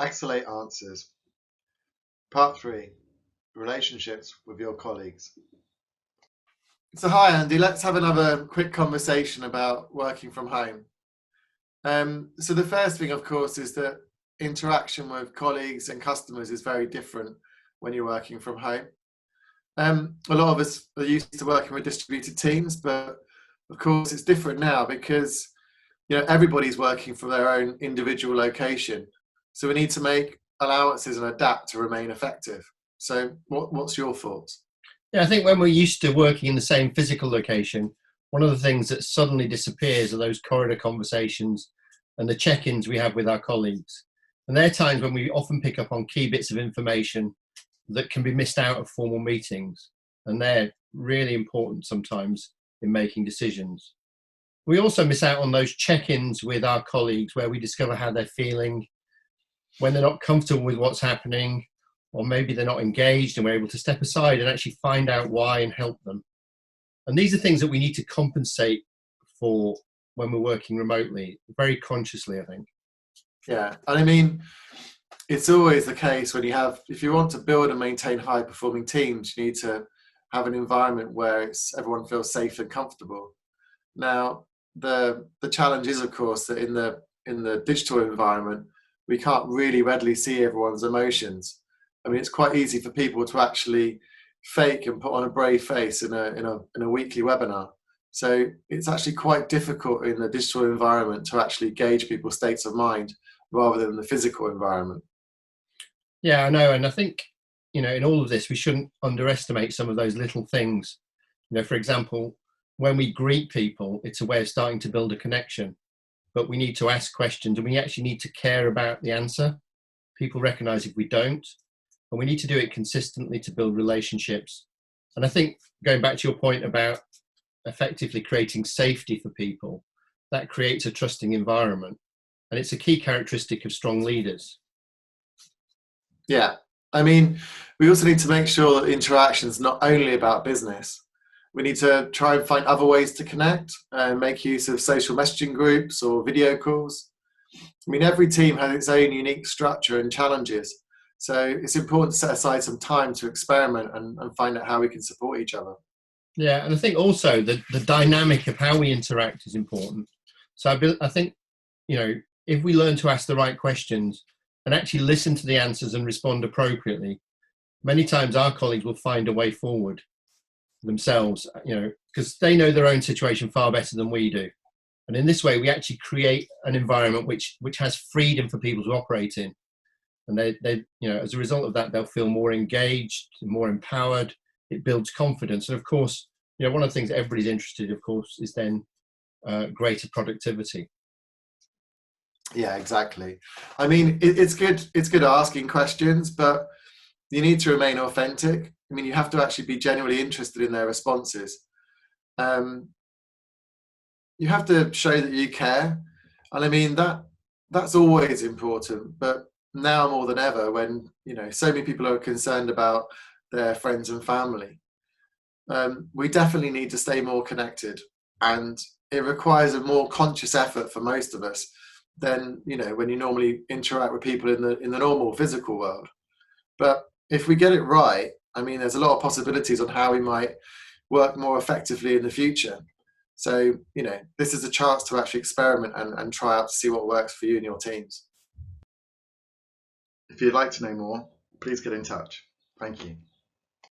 Axxelate Answers. Part 3. Relationships with your colleagues. So hi Andy, let's have another quick conversation about working from home. So the first thing, of course, is that interaction with colleagues and customers is very different when you're working from home. A lot of us are used to working with distributed teams, but of course it's different now because everybody's working from their own individual location. So we need to make allowances and adapt to remain effective. So what's your thoughts? Yeah, I think when we're used to working in the same physical location, one of the things that suddenly disappears are those corridor conversations and the check-ins we have with our colleagues. And there are times when we often pick up on key bits of information that can be missed out of formal meetings. And they're really important sometimes in making decisions. We also miss out on those check-ins with our colleagues where we discover how they're feeling, when they're not comfortable with what's happening, or maybe they're not engaged, and we're able to step aside and actually find out why and help them. And these are things that we need to compensate for when we're working remotely, very consciously, I think. Yeah, and I mean, it's always the case when if you want to build and maintain high performing teams, you need to have an environment where everyone feels safe and comfortable. Now, the challenge is, of course, that in the digital environment, we can't really readily see everyone's emotions. I mean, it's quite easy for people to actually fake and put on a brave face in a weekly webinar. So it's actually quite difficult in the digital environment to actually gauge people's states of mind rather than the physical environment. Yeah, I know. And I think, in all of this, we shouldn't underestimate some of those little things. For example, when we greet people, it's a way of starting to build a connection. But we need to ask questions and we actually need to care about the answer. People recognize if we don't, and we need to do it consistently to build relationships. And I think going back to your point about effectively creating safety for people, that creates a trusting environment. And it's a key characteristic of strong leaders. Yeah, I mean, we also need to make sure that interaction is not only about business. We need to try and find other ways to connect and make use of social messaging groups or video calls. I mean, every team has its own unique structure and challenges. So it's important to set aside some time to experiment and find out how we can support each other. Yeah, and I think also the dynamic of how we interact is important. So I think, if we learn to ask the right questions and actually listen to the answers and respond appropriately, many times our colleagues will find a way forward themselves, because they know their own situation far better than we do. And in this way, we actually create an environment which has freedom for people to operate in. And they as a result of that, they'll feel more engaged, more empowered. It builds confidence. And of course, one of the things everybody's interested, of course, is then greater productivity. Yeah, exactly. I mean, it's good asking questions, but you need to remain authentic. I mean, you have to actually be genuinely interested in their responses. You have to show that you care. And I mean, that's always important, but now more than ever, when so many people are concerned about their friends and family, we definitely need to stay more connected, and it requires a more conscious effort for most of us than when you normally interact with people in the normal physical world. But if we get it right, I mean, there's a lot of possibilities on how we might work more effectively in the future. So this is a chance to actually experiment and try out to see what works for you and your teams. If you'd like to know more, please get in touch. Thank you.